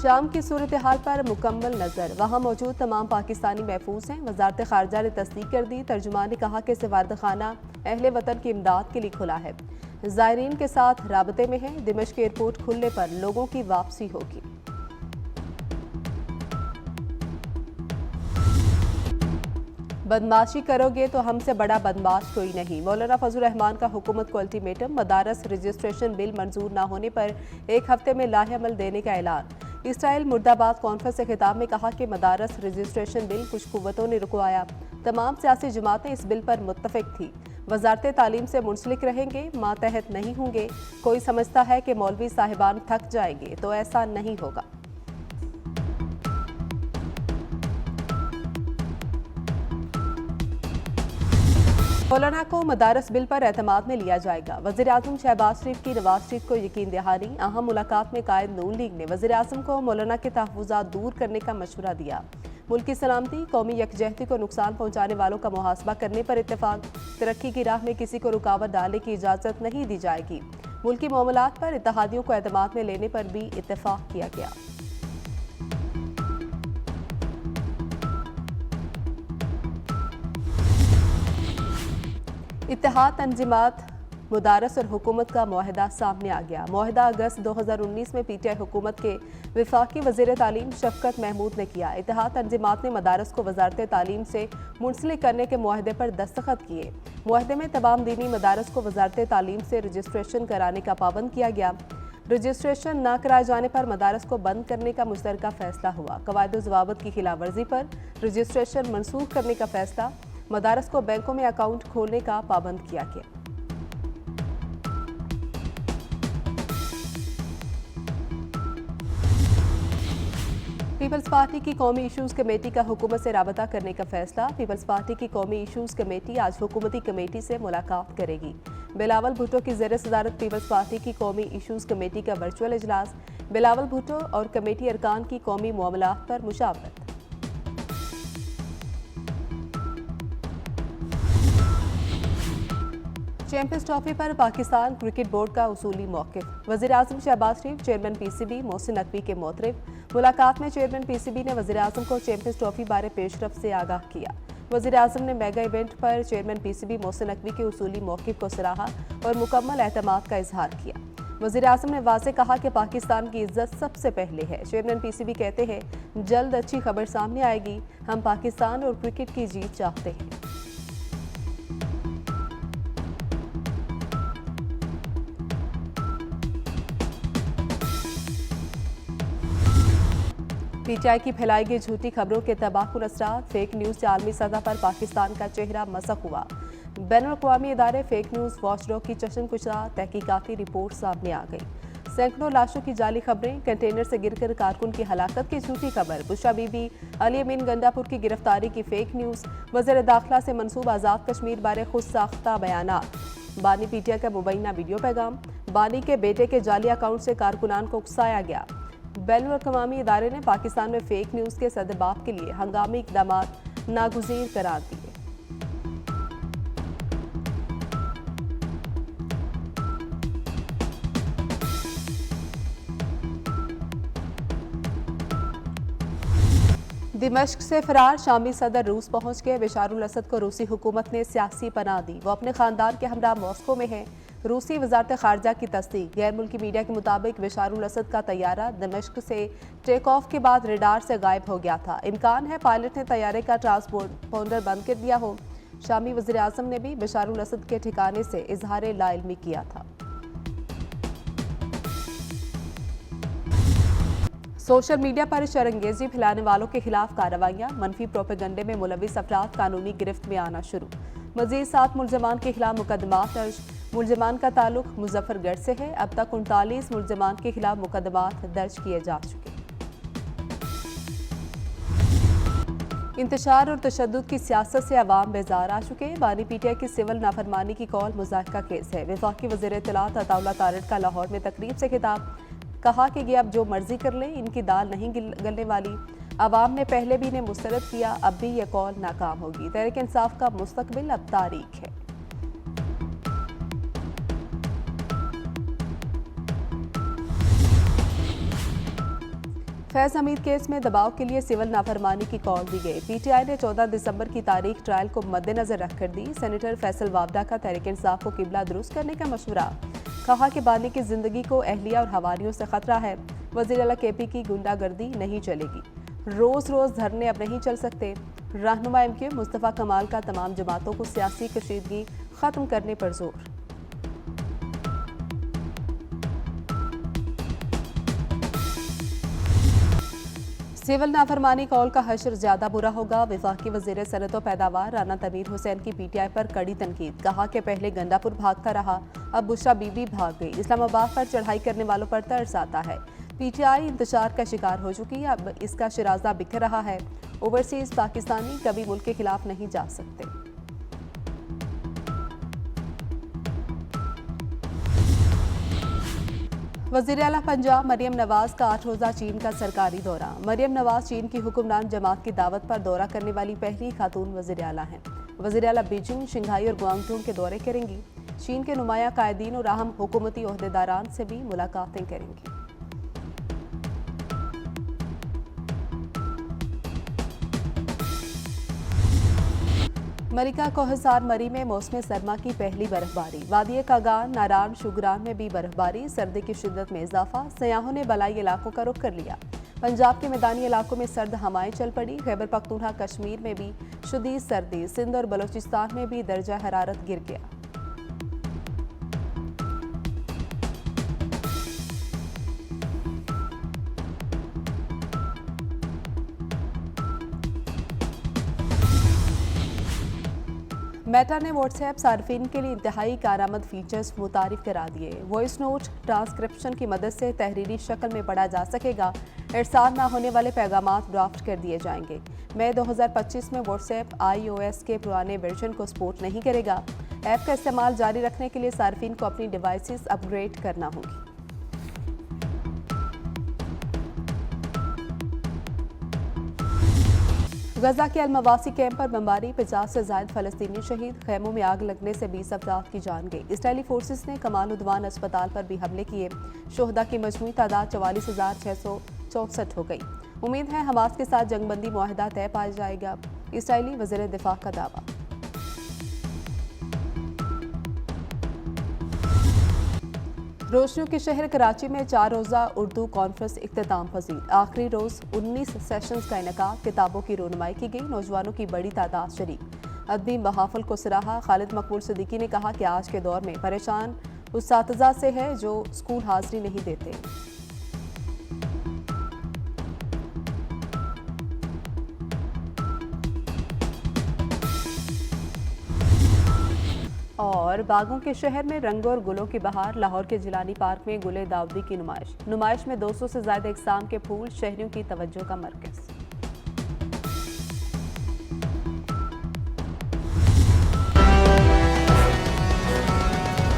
शाम की सूरत हाल पर मुकम्मल नज़र, वहाँ मौजूद तमाम पाकिस्तानी महफूज हैं। वजारत खारजा ने तस्दीक कर दी। तर्जुमान ने कहा कि सफारत खाना अहले वतन की इमदाद के लिए खुला है, ज़ायरीन के साथ राबते में है। दिमश्क एयरपोर्ट खुलने पर लोगों की वापसी होगी। बदमाशी करोगे तो हमसे बड़ा बदमाश कोई नहीं, मौलाना फजल रहमान का हुकूमत को अल्टीमेटम। मदारस रजिस्ट्रेशन बिल मंजूर न होने पर 1 हफ्ते में लाहेअमल देने का ऐलान। इसराइल मुर्दाबाद कॉन्फ्रेंस से खिताब में कहा कि मदारस रजिस्ट्रेशन बिल कुछ कुव्वतों ने रुकवाया, तमाम सियासी जमातें इस बिल पर मुत्तफिक थी। वजारत तालीम से मुंसलिक रहेंगे, मातहत नहीं होंगे। कोई समझता है कि मौलवी साहिबान थक जाएंगे, तो ऐसा नहीं होगा। मौलाना को मदारस बिल पर एतमाद में लिया जाएगा। वज़ीर आज़म शहबाज शरीफ की नवाज शरीफ को यकीन दहानी। अहम मुलाकात में कायद नून लीग ने वज़ीर आज़म को मौलाना के तहफ़्फ़ुज़ात दूर करने का मशवरा दिया। मुल्की सलामती, कौमी यकजहती को नुकसान पहुँचाने वालों का मुहासबा करने पर इत्तेफाक। तरक्की की राह में किसी को रुकावट डालने की इजाज़त नहीं दी जाएगी। मुल्की मामलात पर इत्तेहादियों को एतमाद में लेने पर भी इत्तेफाक किया गया। इत्तेहाद तंजीमात, मुदारस और हुकूमत का मुआहदा सामने आ गया। मुआहदा अगस्त 2019 में पीटीआई हुकूमत के वफाकी वज़ीर तालीम शफकत महमूद ने किया। इत्तेहाद तंजीमात ने मदारस को वजारत तालीम से मुंसलिक करने के मुआहदे पर दस्तखत किए। मुआहदे में तमाम दीनी मदारस को वजारत तालीम से रजिस्ट्रेशन कराने का पाबंद किया गया। रजिस्ट्रेशन न कराए जाने पर मदारस को बंद करने का मुश्तरका फैसला हुआ। कवायद ज़वाबित की खिलाफ वर्जी पर रजिस्ट्रेशन मनसूख करने का फैसला। मदारस को बैंकों में अकाउंट खोलने का पाबंद किया गया। पीपल्स पार्टी की कौमी इशूज़ कमेटी का हुकूमत से राबता करने का फैसला। पीपल्स पार्टी की कौमी इशूज़ कमेटी आज हुकूमती कमेटी से मुलाकात करेगी। बिलावल भुट्टो की ज़ेर सदारत पीपल्स पार्टी की कौमी इशूज़ कमेटी का वर्चुअल इजलास। बिलावल भुट्टो और कमेटी अरकान की कौमी मामलात पर मुशावरत। चैंपियंस ट्रॉफी पर पाकिस्तान क्रिकेट बोर्ड का उसूली मौक़िफ़। वज़ीर आज़म शहबाज शरीफ, चेयरमैन पीसीबी मोहसिन नकवी के मोतरफ। मुलाकात में चेयरमैन पीसीबी ने वज़ीर आज़म को चैंपियंस ट्रॉफी बारे पेशरफ से आगाह किया। वज़ीर आज़म ने मेगा इवेंट पर चेयरमैन पीसीबी मोहसिन नकवी के उसूली मौक़िफ़ को सराहा और मुकम्मल एतमाद का इजहार किया। वज़ीर आज़म ने वाज़े कहा कि पाकिस्तान की इज्जत सबसे पहले है। चेयरमैन पीसीबी कहते हैं, जल्द अच्छी खबर सामने आएगी। हम पाकिस्तान और क्रिकेट की जीत चाहते हैं। पीटीआई की फैलाई गई झूठी खबरों के तबाहकुन असरात। फेक न्यूज़ से आलमी सतह पर पाकिस्तान का चेहरा मसक हुआ। बैनुल-अक़वामी इदारे फेक न्यूज़ वॉचडॉग की चश्मकुशा तहकीकाती रिपोर्ट सामने आ गई। सैकड़ों लाशों की जाली खबरें, कंटेनर से गिरकर कारकुन की हलाकत की झूठी खबर, बुशरा बीबी, अली अमीन गंडापुर की गिरफ्तारी की फेक न्यूज़, वज़ीर दाखिला से मनसूब आज़ाद कश्मीर बारे खुद साख्ता बयानात, बानी पीटीआई का मुबैना वीडियो पैगाम, बानी के बेटे के जाली अकाउंट से कारकुनान को उकसाया गया। बैनुल-अक़वामी इदारे ने पाकिस्तान में फेक न्यूज़ के सदबाब के लिए हंगामी इक़दामात नागुज़ीर करार दिए। दिमश्क से फरार शामी सदर रूस पहुंच गए। बशारुल असद को रूसी हुकूमत ने सियासी पनाह दी। वो अपने खानदान के हमरा मॉस्को में हैं। रूसी वजारत खारजा की तस्दीक। गैर मुल्की मीडिया के मुताबिक बशारुल असद का तैयारा दमिश्क से टेक ऑफ के बाद रेडार से गायब हो गया था। इम्कान है पायलट ने तैयारे का ट्रांसपोंडर बंद कर दिया हो। शामी वज़ीर आज़म ने भी बशारुल असद के ठिकाने से इजहार लाइल्मी किया था। सोशल मीडिया पर शरंगेजी फैलाने वालों के खिलाफ कार्रवाइयाँ। मनफी प्रोपेगंडे में मुलविस अफराद कानूनी गिरफ्त में आना शुरू। मजीद 7 मुलजमान के खिलाफ मुकदमात दर्ज। मुलजमान का ताल्लुक मुजफ्फरगढ़ से है। अब तक 39 मुलजमान के खिलाफ मुकदमात दर्ज किए जा चुके। इंतशार और तशद्दुद की सियासत से अवाम बेजार आ चुके। बानी पीटीआई की सिविल नाफरमानी की कॉल मुज़ाहिका केस है। वफाकी वज़ीर इत्तलात अताउल्ला तारड़ का लाहौर में तकरीब से खिताब। कहा कि ये अब जो मर्जी कर लें, इनकी दाल नहीं गलने वाली। अवाम ने पहले भी इन्हें मुस्तरद किया, अब भी ये कॉल नाकाम होगी। तहरीक इंसाफ का मुस्तकबिल अब तारीख है। फैज हमीद केस में दबाव के लिए सिविल नाफरमानी की कॉल दी गई। पीटीआई ने 14 दिसंबर की तारीख ट्रायल को मद्देनजर रखकर दी। सेनेटर फैसल वावडा का तहरीक इंसाफ को किबला दुरुस्त करने का मशवरा। कहा कि बानी की जिंदगी को अहलिया और हवारियों से खतरा है। वज़ीर आला केपी की गुंडागर्दी नहीं चलेगी। रोज रोज धरने अब नहीं चल सकते। रहनुमा एमक्यू मुस्तफ़ा कमाल का तमाम जमातों को सियासी कशीदगी खत्म करने पर जोर। सिविल नाफरमानी कॉल का हशर ज्यादा बुरा होगा। वफाकी वजीर सनत व पैदावार राना तमीर हुसैन की पीटीआई पर कड़ी तनकीद। कहा कि पहले गंडापुर भागता रहा, अब बुशरा बीबी भाग गई। इस्लामाबाद पर चढ़ाई करने वालों पर तरस आता है। पीटीआई इंतशार का शिकार हो चुकी है, अब इसका शिराजा बिखर रहा है। ओवरसीज पाकिस्तानी कभी मुल्क के खिलाफ नहीं जा सकते। वज़ीर आला पंजाब मरियम नवाज का 8 रोज़ा चीन का सरकारी दौरा। मरियम नवाज चीन की हुक्मरान जमात की दावत पर दौरा करने वाली पहली खातून वज़ीर आला हैं। वज़ीर आला बीजिंग, शंघाई और गुआंगडू के दौरे करेंगी। चीन के नुमाया कायदीन और अहम हुकूमती ओहदेदारान से भी मुलाकातें करेंगी। मलिका कोहसार मरी में मौसम सरमा की पहली बर्फबारी। वादी कागान, नारान, शुगरान में भी बर्फबारी। सर्दी की शिद्दत में इजाफा। सयाहों ने बलाई इलाकों का रुख कर लिया। पंजाब के मैदानी इलाकों में सर्द हवाएं चल पड़ी। खैबर पख्तूनख्वा कश्मीर में भी शदीद सर्दी। सिंध और बलोचिस्तान में भी दर्जा हरारत गिर गया। मेटा ने व्हाट्सएप सार्फिन के लिए इंतहाई कारआमद फीचर्स मुतारिफ करा दिए। वॉइस नोट ट्रांसक्रिप्शन की मदद से तहरीरी शक्ल में पढ़ा जा सकेगा। इरसाल न होने वाले पैगामात ड्राफ्ट कर दिए जाएंगे। मई 2025 में व्हाट्सएप iOS के पुराने वर्जन को सपोर्ट नहीं करेगा। ऐप का इस्तेमाल जारी रखने के लिए सार्फिन को अपनी डिवाइसेस अपग्रेड करना होगी। गजा के अलमवासी कैंप पर बमबारी, 50 से ज्यादा फलस्तीनी शहीद। खैमों में आग लगने से 20 अफराद की जान गई। इसराइली फोर्सेस ने कमाल उद्वान अस्पताल पर भी हमले किए। शोहदा की मजमूई तादाद 44,664 हो गई। उम्मीद है हमास के साथ जंगबंदी मुआहदा तय पाया जाएगा। इसराइली वज़ीर दिफा का दावा। रोशनियों के शहर कराची में 4 रोज़ा उर्दू कॉन्फ्रेंस इख्तिताम पजीर। आखिरी रोज़ 19 सेशंस का इनेकाद। किताबों की रोनुमाई की गई। नौजवानों की बड़ी तादाद शरीक। अदबी महाफिल को सराहा। खालिद मकबूल सिद्दीकी ने कहा कि आज के दौर में परेशान उस सातिज़ा से है जो स्कूल हाजिरी नहीं देते। और बागों के शहर में रंगों और गुलों की बहार। लाहौर के जिलानी पार्क में गुले दाऊदी की नुमाइश में 200 से ज्यादा इकसाम के फूल। शहरियों की तवज्जो का मरकज।